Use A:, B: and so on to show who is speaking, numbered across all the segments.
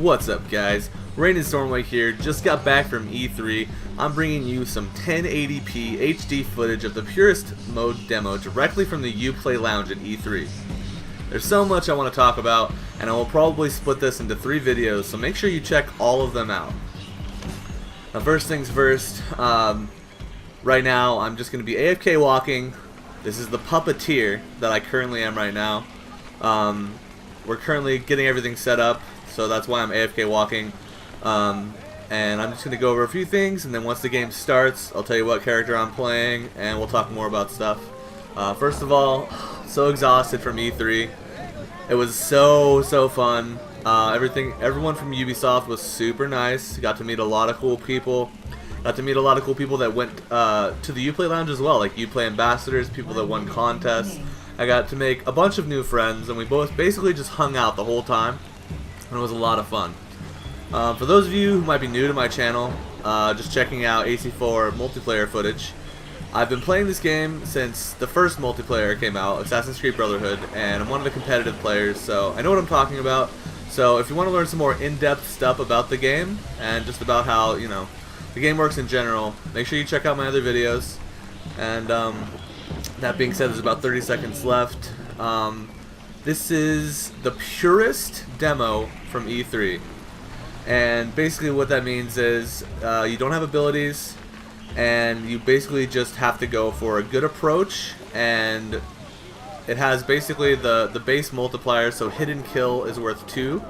A: What's up, guys? RaininStormwake here. Just got back from E3. I'm bringing you some 1080p HD footage of the Purist mode demo directly from the Uplay Lounge at E3. There's so much I want to talk about, and I will probably split this into 3 videos, so make sure you check all of them out. Now, first things first, right now I'm just going to be AFK walking. This is the puppeteer that I currently am right now. We're currently getting everything set up, so that's why I'm AFK walking. And I'm just going to go over a few things, and then once the game starts, I'll tell you what character I'm playing, and we'll talk more about stuff. First of all, so exhausted from E3. It was so fun. Everyone from Ubisoft was super nice. Got to meet a lot of cool people. Got to meet a lot of cool people that went to the Uplay Lounge as well, like Uplay ambassadors, people that won contests. I got to make a bunch of new friends, and we both basically just hung out the whole time, and it was a lot of fun. For those of you who might be new to my channel, just checking out AC4 multiplayer footage, I've been playing this game since the first multiplayer came out, Assassin's Creed Brotherhood, and I'm one of the competitive players, so I know what I'm talking about. So if you want to learn some more in-depth stuff about the game, and just about how, you know, the game works in general, make sure you check out my other videos. And that being said, there's about 30 seconds left. This is the Purist demo from E3. And basically what that means is you don't have abilities, and you basically just have to go for a good approach, and it has basically the base multiplier, so hidden kill is worth 2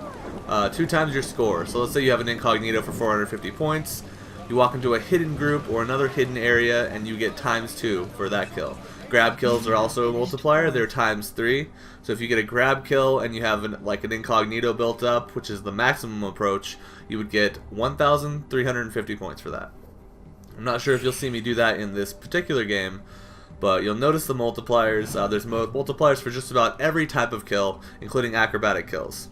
A: times your score. So let's say you have an incognito for 450 points, you walk into a hidden group or another hidden area, and you get ×2 for that kill. Grab kills are also a multiplier, they're ×3. So if you get a grab kill and you have like an incognito built up, which is the maximum approach, you would get 1,350 points for that. I'm not sure if you'll see me do that in this particular game, but you'll notice the multipliers. There's multipliers for just about every type of kill, including acrobatic kills.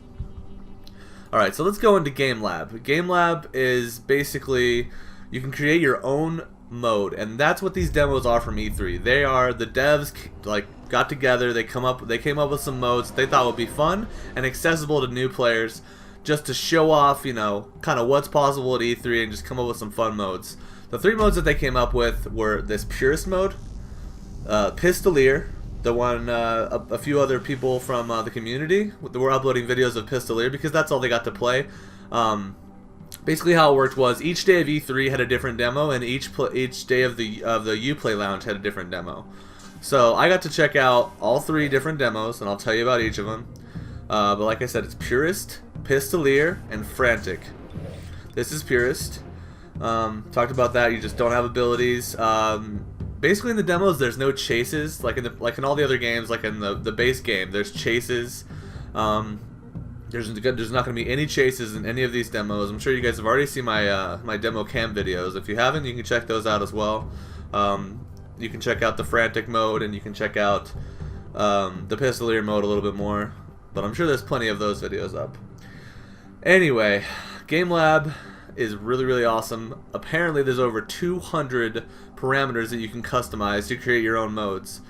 A: Alright, so let's go into Game Lab. Game Lab is basically, you can create your own mode, and that's what these demos are from E3. They are, the devs like got together, they came up with some modes they thought would be fun and accessible to new players, just to show off, you know, kind of what's possible at E3, and just come up with some fun modes. The 3 modes that they came up with were this Purist mode, Pistolier, the one a few other people from the community were uploading videos of Pistolier because that's all they got to play. Basically how it worked was each day of E3 had a different demo, and each day of the Uplay Lounge had a different demo. So I got to check out all 3 different demos, and I'll tell you about each of them. But like I said, it's Purist, Pistolier, and Frantic. This is Purist. Talked about that. You just don't have abilities. Basically in the demos there's no chases like in all the other games. Like in the base game there's chases. There's not going to be any chases in any of these demos. I'm sure you guys have already seen my my demo cam videos. If you haven't, you can check those out as well. You can check out the Frantic mode, and you can check out the Pistolier mode a little bit more, but I'm sure there's plenty of those videos up. Anyway, Game Lab is really awesome. Apparently there's over 200 parameters that you can customize to create your own modes.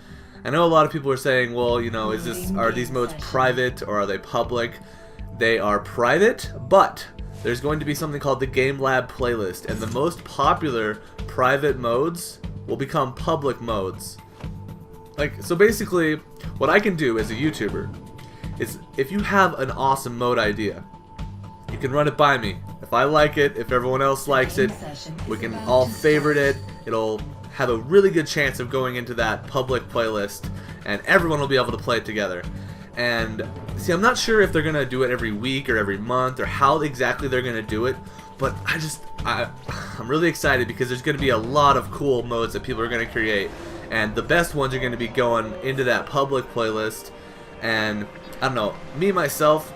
A: I know a lot of people are saying, well, you know, are these modes private or are they public? They are private, but there's going to be something called the Game Lab playlist, and the most popular private modes will become public modes. So basically, what I can do as a YouTuber is, if you have an awesome mode idea, you can run it by me. If I like it, if everyone else likes it, we can all favorite it. It'll have a really good chance of going into that public playlist, and everyone will be able to play it together. And see, I'm not sure if they're gonna do it every week or every month or how exactly they're gonna do it, but I'm really excited because there's gonna be a lot of cool modes that people are gonna create, and the best ones are gonna be going into that public playlist. And I don't know, me myself,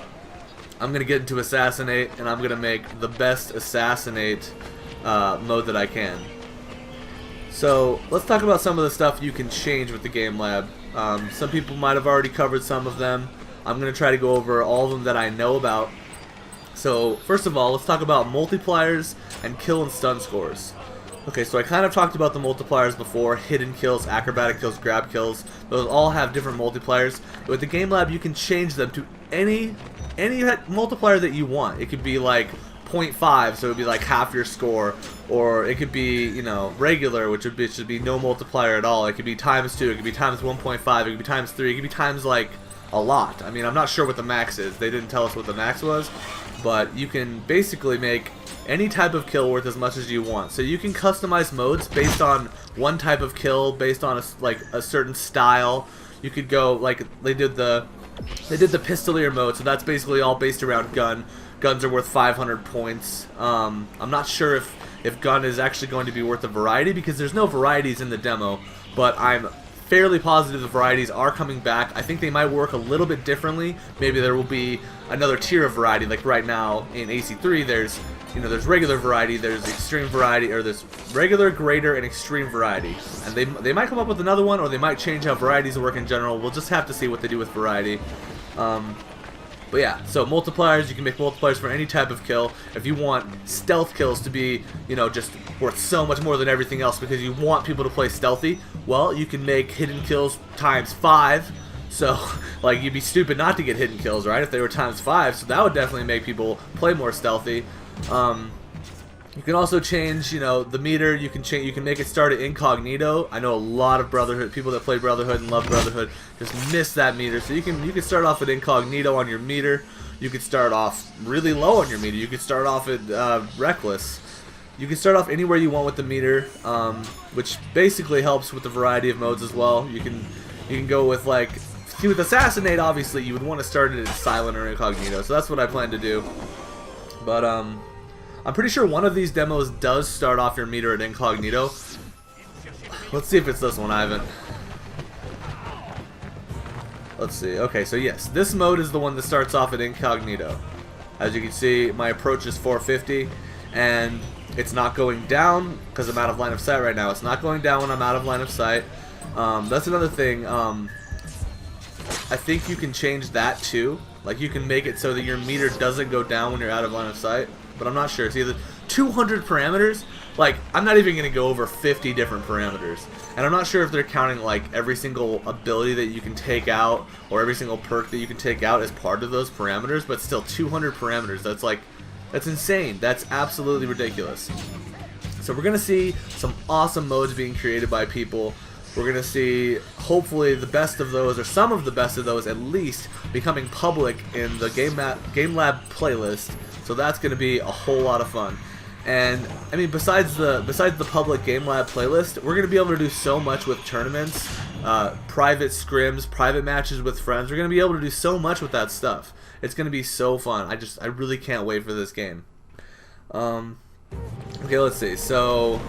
A: I'm going to get into Assassinate, and I'm going to make the best Assassinate mode that I can. So let's talk about some of the stuff you can change with the Game Lab. Some people might have already covered some of them. I'm going to try to go over all of them that I know about. So first of all, let's talk about multipliers and kill and stun scores. Okay, so I kind of talked about the multipliers before: hidden kills, acrobatic kills, grab kills. Those all have different multipliers. With the Game Lab, you can change them to any multiplier that you want. It could be like 0.5, so it would be like half your score, or it could be, you know, regular, which should be no multiplier at all. It could be ×2, it could be ×1.5, it could be ×3, it could be times like a lot. I mean, I'm not sure what the max is. They didn't tell us what the max was, but you can basically make any type of kill worth as much as you want. So you can customize modes based on one type of kill, based on a certain style. You could go like they did the pistolier mode, so that's basically all based around gun. Guns are worth 500 points. I'm not sure if gun is actually going to be worth a variety, because there's no varieties in the demo, but I'm fairly positive the varieties are coming back. I think they might work a little bit differently. Maybe there will be another tier of variety. Like right now in AC3, there's regular variety, there's extreme variety, or there's regular, greater, and extreme variety. And they might come up with another one, or they might change how varieties work in general. We'll just have to see what they do with variety. But yeah, so multipliers, you can make multipliers for any type of kill. If you want stealth kills to be, you know, just worth so much more than everything else because you want people to play stealthy, well, you can make hidden kills ×5. So, like, you'd be stupid not to get hidden kills, right, if they were ×5. So that would definitely make people play more stealthy. You can also change, you know, the meter. You can make it start at incognito. I know a lot of Brotherhood people that play Brotherhood and love Brotherhood just miss that meter. So you can start off at incognito on your meter. You could start off really low on your meter. You could start off at reckless. You can start off anywhere you want with the meter, which basically helps with the variety of modes as well. You can go with, like, see, with assassinate, obviously you would want to start it at silent or incognito. So that's what I plan to do. But I'm pretty sure one of these demos does start off your meter at incognito. Let's see if it's this one, Ivan. Let's see. Okay, so yes, this mode is the one that starts off at incognito. As you can see, my approach is 450, and it's not going down because I'm out of line of sight right now. It's not going down when I'm out of line of sight. That's another thing. I think you can change that too. Like, you can make it so that your meter doesn't go down when you're out of line of sight. But I'm not sure. It's either 200 parameters. Like, I'm not even going to go over 50 different parameters. And I'm not sure if they're counting, like, every single ability that you can take out or every single perk that you can take out as part of those parameters. But still, 200 parameters. That's, like, that's insane. That's absolutely ridiculous. So we're going to see some awesome modes being created by people. We're going to see, hopefully, the best of those, or some of the best of those at least, becoming public in the Game Lab playlist. So that's going to be a whole lot of fun. And I mean, besides the public Game Lab playlist, we're going to be able to do so much with tournaments, private scrims, private matches with friends. We're going to be able to do so much with that stuff. It's going to be so fun. I really can't wait for this game. Okay, let's see. So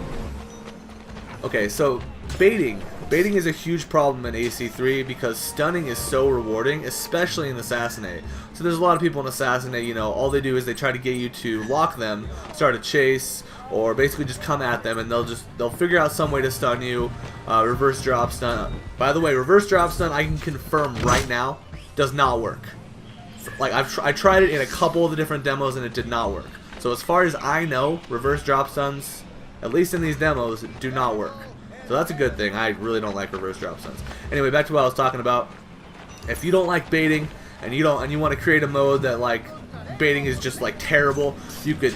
A: baiting. Baiting is a huge problem in AC3 because stunning is so rewarding, especially in Assassinate. So there's a lot of people in Assassinate, you know, all they do is they try to get you to lock them, start a chase, or basically just come at them, and they'll figure out some way to stun you. Reverse drop stun. By the way, reverse drop stun, I can confirm right now, does not work. Like, I tried it in a couple of the different demos and it did not work. So as far as I know, reverse drop stuns, at least in these demos, do not work. So that's a good thing. I really don't like reverse drop stuns. Anyway, back to what I was talking about. If you don't like baiting and you want to create a mode that, like, baiting is just, like, terrible, you could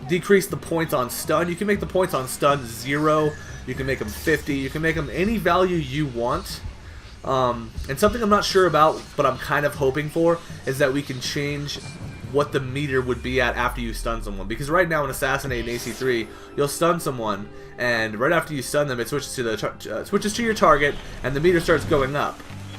A: decrease the points on stun. You can make the points on stun 0. You can make them 50. You can make them any value you want. And something I'm not sure about, but I'm kind of hoping for, is that we can change what the meter would be at after you stun someone. Because right now in Assassinate and AC3, you'll stun someone, and right after you stun them, it switches to your target, and the meter starts going up.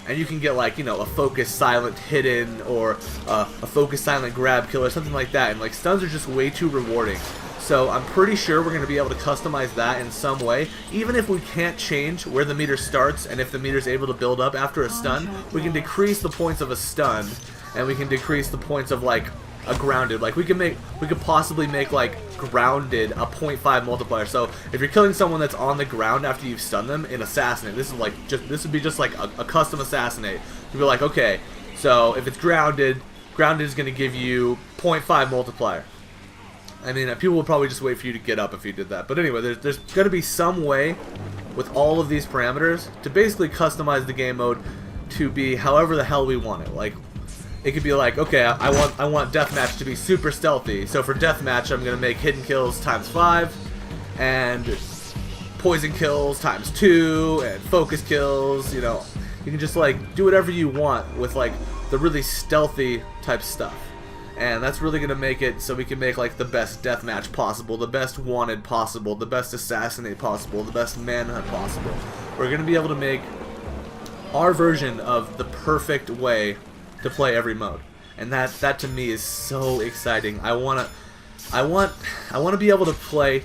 A: And you can get, like, you know, a focus silent hidden, or a focus silent grab kill, or something like that. And, like, stuns are just way too rewarding. So I'm pretty sure we're going to be able to customize that in some way. Even if we can't change where the meter starts, and if the meter is able to build up after a stun, we can decrease the points of a stun, and we can decrease the points of, like, a grounded. Like, we could possibly make, like, grounded a 0.5 multiplier. So if you're killing someone that's on the ground after you've stunned them in Assassinate, this would be just like a custom Assassinate. You'd be like, okay, so if it's grounded is going to give you 0.5 multiplier. I mean, people would probably just wait for you to get up if you did that. But anyway, there's going to be some way with all of these parameters to basically customize the game mode to be however the hell we want it. Like, it could be like, okay, I want deathmatch to be super stealthy. So for deathmatch, I'm gonna make hidden kills ×5, and poison kills ×2, and focus kills. You know, you can just like do whatever you want with like the really stealthy type stuff, and that's really gonna make it so we can make like the best deathmatch possible, the best wanted possible, the best assassinate possible, the best manhunt possible. We're gonna be able to make our version of the perfect way to play every mode, and that to me is so exciting. I want to be able to play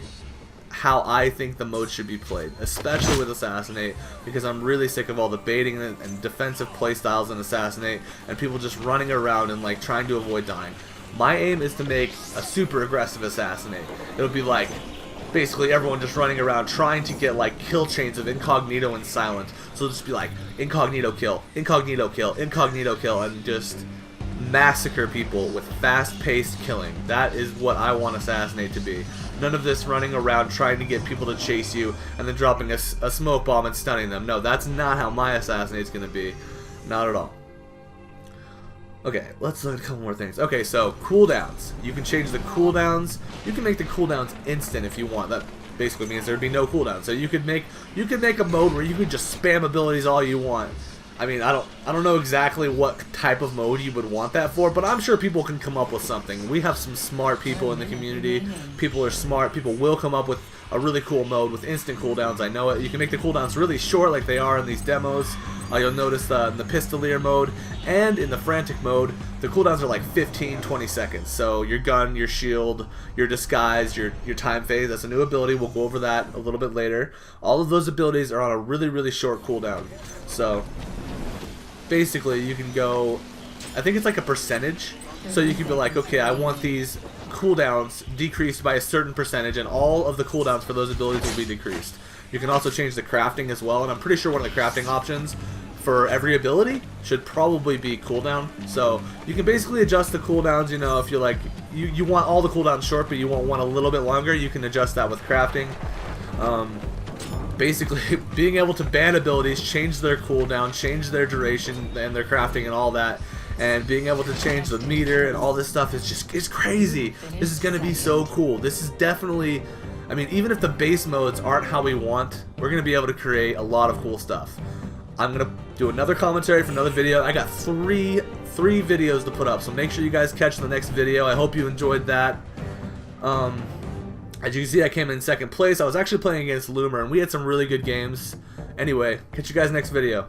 A: how I think the mode should be played, especially with Assassinate, because I'm really sick of all the baiting and defensive playstyles in Assassinate and people just running around and like trying to avoid dying. My aim is to make a super aggressive Assassinate. It'll be like basically everyone just running around trying to get like kill chains of incognito and silent. So it'll just be like incognito kill, incognito kill, incognito kill, and just massacre people with fast-paced killing. That is what I want Assassinate to be. None of this running around trying to get people to chase you and then dropping a smoke bomb and stunning them. No, that's not how my Assassinate's gonna be. Not at all. Okay, let's look at a couple more things. Okay, so cooldowns. You can change the cooldowns. You can make the cooldowns instant if you want. That basically means there'd be no cooldown. So you could make a mode where you could just spam abilities all you want. I mean, I don't know exactly what type of mode you would want that for, but I'm sure people can come up with something. We have some smart people in the community. People are smart. People will come up with a really cool mode with instant cooldowns. I know it. You can make the cooldowns really short like they are in these demos. You'll notice in the Pistolier mode and in the Frantic mode, the cooldowns are like 15-20 seconds. So your gun, your shield, your disguise, your time phase, that's a new ability. We'll go over that a little bit later. All of those abilities are on a really, really short cooldown. So basically you can go, I think it's like a percentage. So you can be like, okay, I want these cooldowns decreased by a certain percentage, and all of the cooldowns for those abilities will be decreased. You can also change the crafting as well, and I'm pretty sure one of the crafting options for every ability should probably be cooldown. So you can basically adjust the cooldowns. You know, if you like, you want all the cooldowns short, but you want one a little bit longer, you can adjust that with crafting. Basically, being able to ban abilities, change their cooldown, change their duration and their crafting and all that, and being able to change the meter and all this stuff is just, it's crazy. This is gonna be so cool. This is definitely, I mean, even if the base modes aren't how we want, we're gonna be able to create a lot of cool stuff. I'm gonna do another commentary for another video. I got three videos to put up, so make sure you guys catch the next video. I hope you enjoyed that. As you can see, I came in second place. I was actually playing against Loomer, and we had some really good games. Anyway, catch you guys next video.